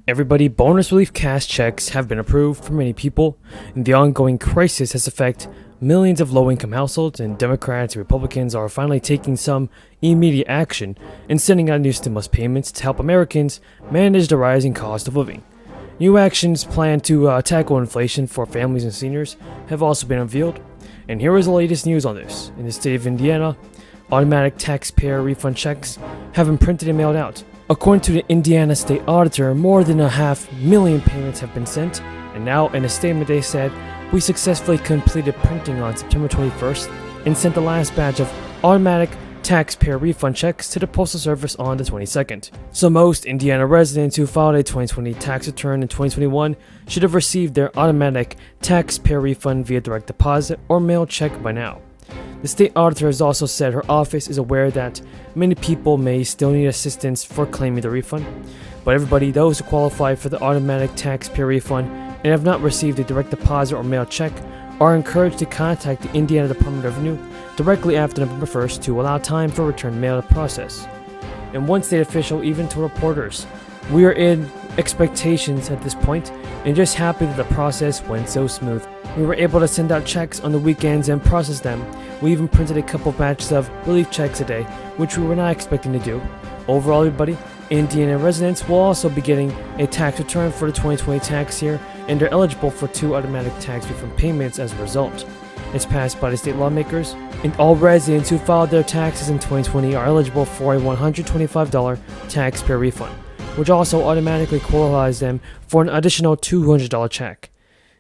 Everybody, bonus relief cash checks have been approved for many people, and the ongoing crisis has affected millions of low-income households, and Democrats and Republicans are finally taking some immediate action and sending out new stimulus payments to help Americans manage the rising cost of living. New actions planned to tackle inflation for families and seniors have also been unveiled, and here is the latest news on this. In the state of Indiana, automatic taxpayer refund checks have been printed and mailed out. According to the Indiana State Auditor, more than 500,000 payments have been sent, and now in a statement they said, "We successfully completed printing on September 21st and sent the last batch of automatic taxpayer refund checks to the Postal Service on the 22nd. So most Indiana residents who filed a 2020 tax return in 2021 should have received their automatic taxpayer refund via direct deposit or mail check by now. The state auditor has also said her office is aware that many people may still need assistance for claiming the refund, but everybody, those who qualify for the automatic taxpayer refund and have not received a direct deposit or mail check are encouraged to contact the Indiana Department of Revenue directly after November 1st to allow time for return mail to process." And one state official even told reporters, "We are in expectations at this point and just happy that the process went so smooth. We were able to send out checks on the weekends and process them. We even printed a couple batches of relief checks a day, which we were not expecting to do. Overall, everybody, Indiana residents will also be getting a tax return for the 2020 tax year, and are eligible for 2 automatic tax refund payments as a result. It's passed by the state lawmakers, and all residents who filed their taxes in 2020 are eligible for a $125 taxpayer refund, which also automatically qualifies them for an additional $200 check.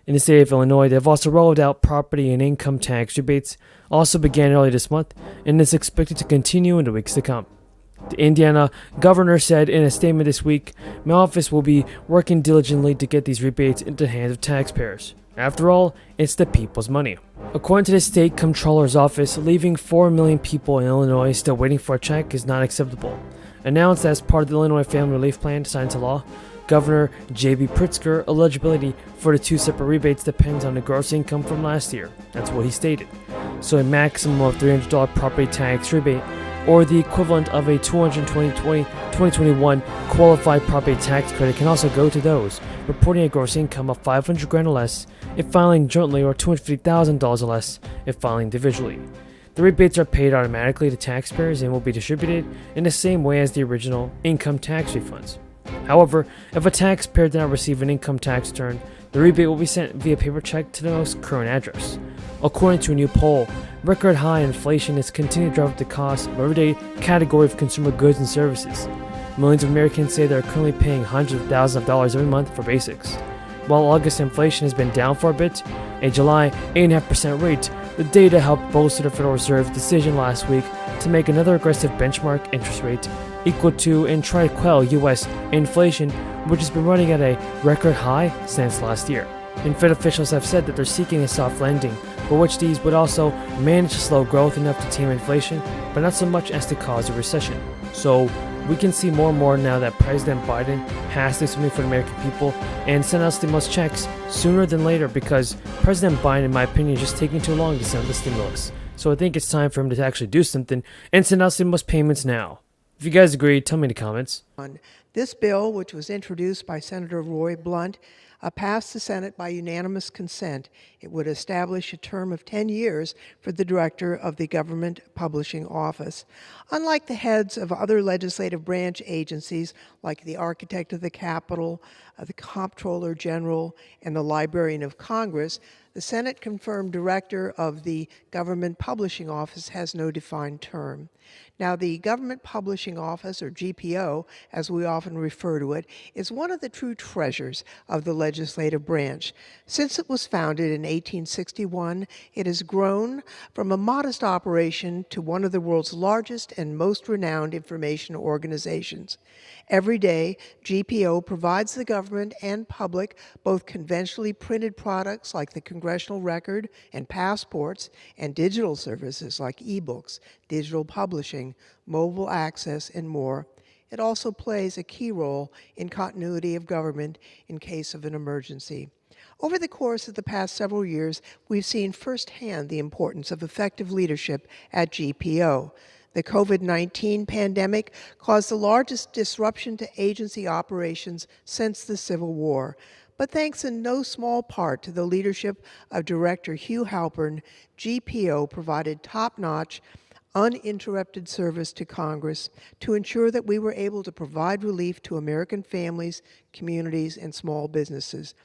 In the state of Illinois, they've also rolled out property and income tax rebates, also began early this month, and is expected to continue in the weeks to come. The Indiana governor said in a statement this week, "My office will be working diligently to get these rebates into the hands of taxpayers. After all, it's the people's money." According to the state comptroller's office, leaving 4 million people in Illinois still waiting for a check is not acceptable. Announced as part of the Illinois Family Relief Plan signed into law, Governor J.B. Pritzker eligibility for the 2 separate rebates depends on the gross income from last year. That's what he stated. So a maximum of $300 property tax rebate, or the equivalent of a 2021 qualified property tax credit, can also go to those reporting a gross income of $500,000 or less if filing jointly, or $250,000 or less if filing individually. The rebates are paid automatically to taxpayers and will be distributed in the same way as the original income tax refunds. However, if a taxpayer did not receive an income tax return, the rebate will be sent via paper check to the most current address. According to a new poll, record high inflation has continued to drive up the cost of everyday category of consumer goods and services. Millions of Americans say they're currently paying hundreds of thousands of dollars every month for basics. While August inflation has been down for a bit, a July 8.5% rate, the data helped bolster the Federal Reserve's decision last week to make another aggressive benchmark interest rate equal to and try to quell U.S. inflation, which has been running at a record high since last year. And Fed officials have said that they're seeking a soft landing, for which these would also manage to slow growth enough to tame inflation, but not so much as to cause a recession. So we can see more and more now that President Biden has to do something for the American people and send out stimulus checks sooner than later, because President Biden, in my opinion, is just taking too long to send the stimulus. So I think it's time for him to actually do something and send out stimulus payments now. If you guys agree, tell me in the comments. This bill, which was introduced by Senator Roy Blunt, passed the Senate by unanimous consent. It would establish a term of 10 years for the director of the Government Publishing Office. Unlike the heads of other legislative branch agencies, like the Architect of the Capitol, the Comptroller General, and the Librarian of Congress, the Senate-confirmed director of the Government Publishing Office has no defined term. Now, the Government Publishing Office, or GPO, as we often refer to it, is one of the true treasures of the legislative branch. Since it was founded in 1861, it has grown from a modest operation to one of the world's largest and most renowned information organizations. Every day, GPO provides the government and public both conventionally printed products like the Congressional Record and passports, and digital services like ebooks, digital publishing, mobile access, and more. It also plays a key role in continuity of government in case of an emergency. Over the course of the past several years, we've seen firsthand the importance of effective leadership at GPO. The COVID-19 pandemic caused the largest disruption to agency operations since the Civil War. But thanks in no small part to the leadership of Director Hugh Halpern, GPO provided top-notch, uninterrupted service to Congress to ensure that we were able to provide relief to American families, communities, and small businesses.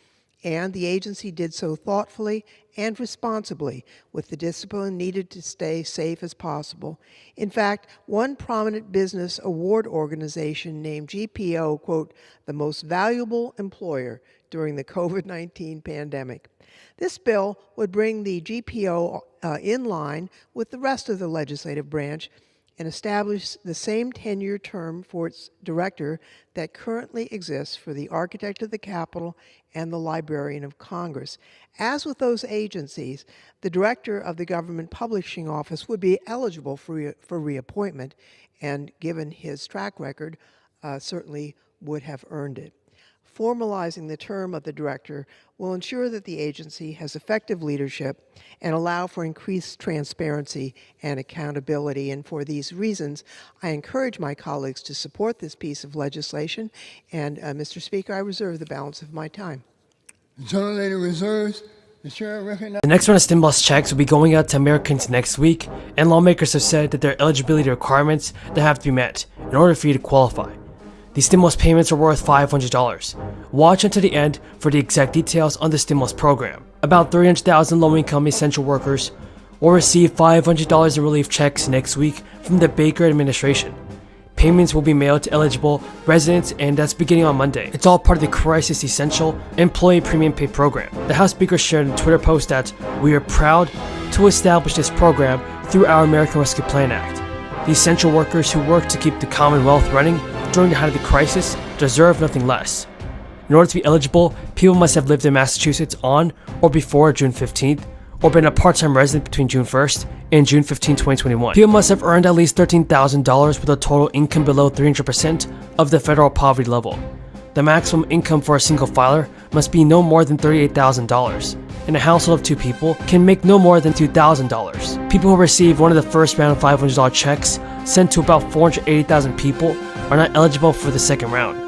And the agency did so thoughtfully and responsibly with the discipline needed to stay safe as possible. In fact, one prominent business award organization named GPO, quote, the most valuable employer during the COVID-19 pandemic. This bill would bring the GPO in line with the rest of the legislative branch and establish the same tenure term for its director that currently exists for the Architect of the Capitol and the Librarian of Congress. As with those agencies, the director of the Government Publishing Office would be eligible for reappointment, and given his track record, certainly would have earned it. Formalizing the term of the director will ensure that the agency has effective leadership and allow for increased transparency and accountability. And for these reasons, I encourage my colleagues to support this piece of legislation. And, Mr. Speaker, I reserve the balance of my time. The gentlelady reserves. The chair recognizes. The next round of stimulus checks will be going out to Americans next week, and lawmakers have said that there are eligibility requirements that have to be met in order for you to qualify. These stimulus payments are worth $500. Watch until the end for the exact details on the stimulus program. About 300,000 low-income essential workers will receive $500 in relief checks next week from the Baker administration. Payments will be mailed to eligible residents, and that's beginning on Monday. It's all part of the Crisis Essential Employee Premium Pay Program. The House Speaker shared in a Twitter post that we are proud to establish this program through our American Rescue Plan Act. The essential workers who work to keep the Commonwealth running during the height of the crisis deserve nothing less. In order to be eligible, people must have lived in Massachusetts on or before June 15th, or been a part-time resident between June 1st and June 15, 2021. People must have earned at least $13,000 with a total income below 300% of the federal poverty level. The maximum income for a single filer must be no more than $38,000, and a household of 2 people can make no more than $2,000. People who receive one of the first round of $500 checks sent to about 480,000 people are not eligible for the second round.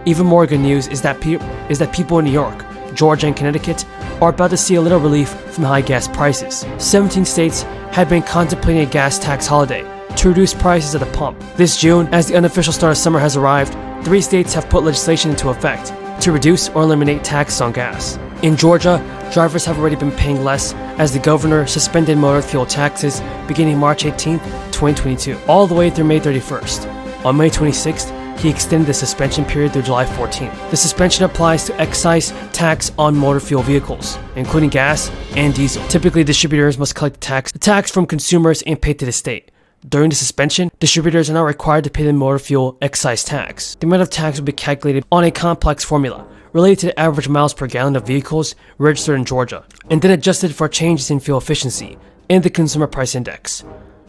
Even more good news is that people in New York, Georgia, and Connecticut are about to see a little relief from high gas prices. 17 states had been contemplating a gas tax holiday to reduce prices at the pump. This June, as the unofficial start of summer has arrived, 3 states have put legislation into effect to reduce or eliminate taxes on gas. In Georgia, drivers have already been paying less as the governor suspended motor fuel taxes beginning March 18, 2022, all the way through May 31st. On May 26th, he extended the suspension period through July 14th. The suspension applies to excise tax on motor fuel vehicles, including gas and diesel. Typically, distributors must collect the tax from consumers and pay to the state. During the suspension, distributors are not required to pay the motor fuel excise tax. The amount of tax will be calculated on a complex formula related to the average miles per gallon of vehicles registered in Georgia, and then adjusted for changes in fuel efficiency and the Consumer Price Index.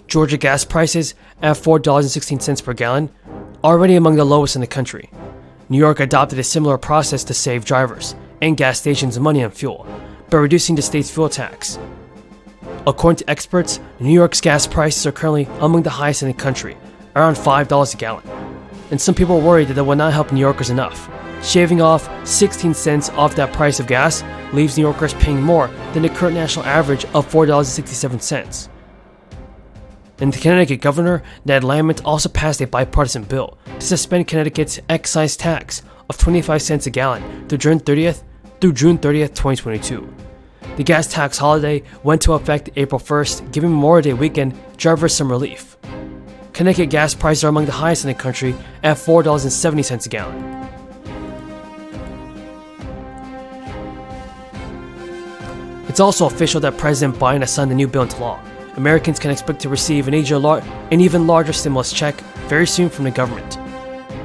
Georgia gas prices at $4.16 per gallon are already among the lowest in the country. New York adopted a similar process to save drivers and gas stations money on fuel by reducing the state's fuel tax. According to experts, New York's gas prices are currently among the highest in the country, around $5 a gallon. And some people are worried that it will not help New Yorkers enough. Shaving off 16 cents off that price of gas leaves New Yorkers paying more than the current national average of $4.67. And the Connecticut governor, Ned Lamont, also passed a bipartisan bill to suspend Connecticut's excise tax of 25 cents a gallon through June 30th, 2022. The gas tax holiday went into effect April 1st, giving Memorial Day weekend drivers some relief. Connecticut gas prices are among the highest in the country at $4.70 a gallon. It's also official that President Biden has signed the new bill into law. Americans can expect to receive an even larger stimulus check very soon from the government.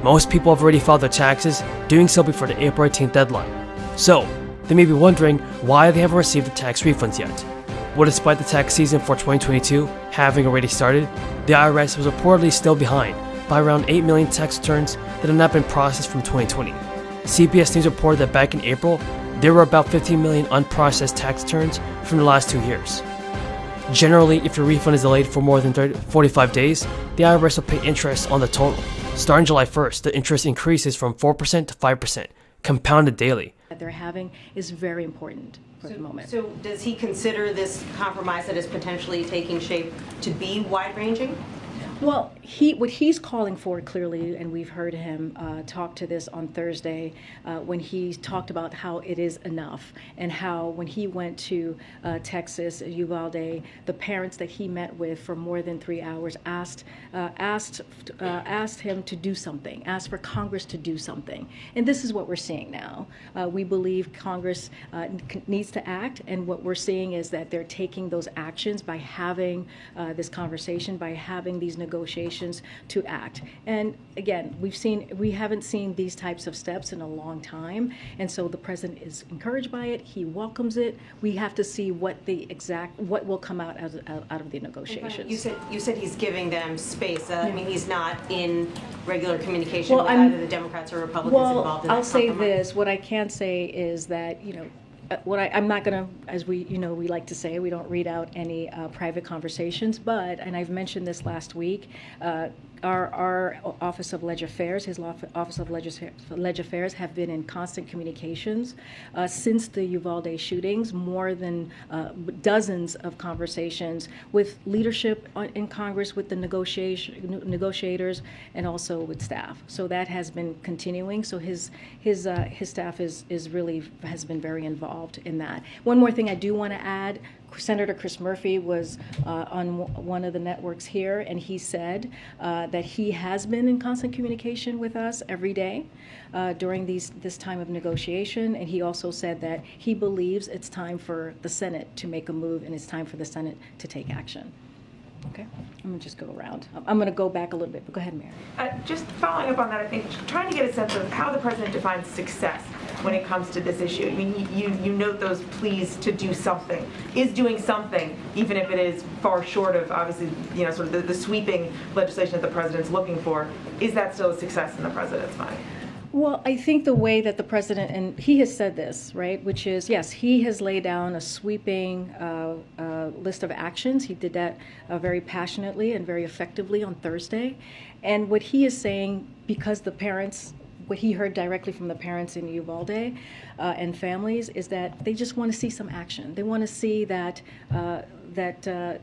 Most people have already filed their taxes, doing so before the April 18th deadline. So, they may be wondering why they haven't received the tax refunds yet. Well, despite the tax season for 2022 having already started, the IRS was reportedly still behind by around 8 million tax returns that have not been processed from 2020. CBS News reported that back in April, there were about 15 million unprocessed tax returns from the last 2 years. Generally, if your refund is delayed for more than 45 days, the IRS will pay interest on the total. Starting July 1st, the interest increases from 4% to 5%, compounded daily. That they're having is very important for the moment. So does he consider this compromise that is potentially taking shape to be wide-ranging? Well, what he's calling for clearly, and we've heard him talk to this on Thursday when he talked about how it is enough, and how when he went to Texas, Uvalde, the parents that he met with for more than 3 hours asked him to do something, asked for Congress to do something, and this is what we're seeing now. We believe Congress needs to act, and what we're seeing is that they're taking those actions by having this conversation, by having these negotiations to act. And again, we haven't seen these types of steps in a long time, and so the president is encouraged by it. He welcomes it. We have to see what will come out of the negotiations. You said he's giving them space. I mean, he's not in regular communication with either the Democrats or Republicans involved in that I'll say compromise. this. What I can say is that, I'm not going to, as we like to say, we don't read out any private conversations, and I've mentioned this last week, our Office of Leg Affairs, his Office of Leg Affairs, have been in constant communications since the Uvalde shootings, more than dozens of conversations with leadership in Congress, with the negotiators, and also with staff. So that has been continuing. So his staff has been very involved in that. One more thing I do want to add. Senator Chris Murphy was on one of the networks here, and he said that he has been in constant communication with us every day during this time of negotiation, and he also said that he believes it's time for the Senate to make a move, and it's time for the Senate to take action. Okay, I'm going to just go around. I'm going to go back a little bit, but go ahead, Mary. Just following up on that, I think trying to get a sense of how the president defines success when it comes to this issue. I mean, you note those pleas to do something. Is doing something, even if it is far short of, obviously, sort of the sweeping legislation that the president's looking for, is that still a success in the president's mind? Well, I think the way that the president, and he has said this, right, which is, yes, he has laid down a sweeping list of actions. He did that very passionately and very effectively on Thursday. And what he is saying, because the parents, what he heard directly from the parents in Uvalde and families, is that they just want to see some action. They want to see that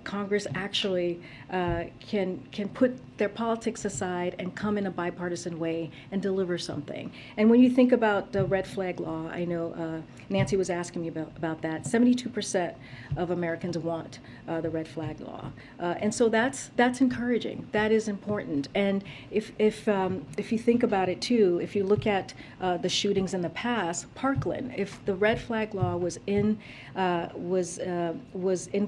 Congress actually can put their politics aside and come in a bipartisan way and deliver something. And when you think about the red flag law, I know Nancy was asking me about that. 72% of Americans want the red flag law, and so that's encouraging. That is important. And if you think about it too, if you look at the shootings in the past, Parkland, if the red flag law was in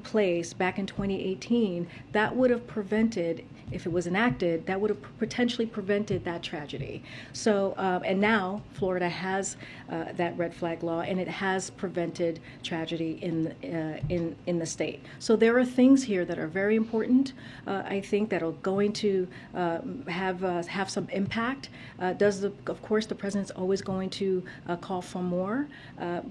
place back in 2018, that would have prevented, if it was enacted, that would have potentially prevented that tragedy. So, and now Florida has that red flag law, and it has prevented tragedy in the state. So there are things here that are very important. I think that are going to have some impact. Of course, the president's always going to call for more,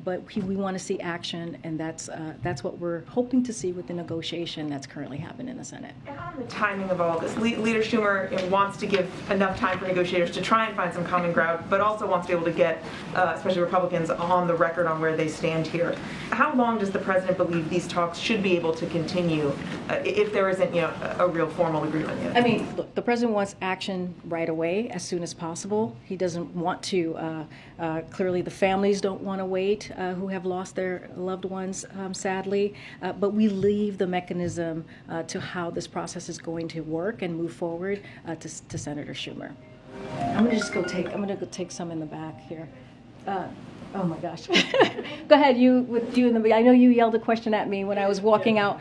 but we want to see action, and that's what we're hoping to see with the negotiation that's currently happening in the Senate. And on the timing of all this, Leader Schumer wants to give enough time for negotiators to try and find some common ground, but also wants to be able to get, especially Republicans, on the record on where they stand here. How long does the president believe these talks should be able to continue if there isn't, a real formal agreement yet? I mean, look, the president wants action right away, as soon as possible. He doesn't want to. Clearly, the families don't want to wait, who have lost their loved ones, sadly. But we leave the mechanism to how this process is going to work and move forward to Senator Schumer. I'm going to go take some in the back here. Oh my gosh. Go ahead, I know you yelled a question at me when I was walking out.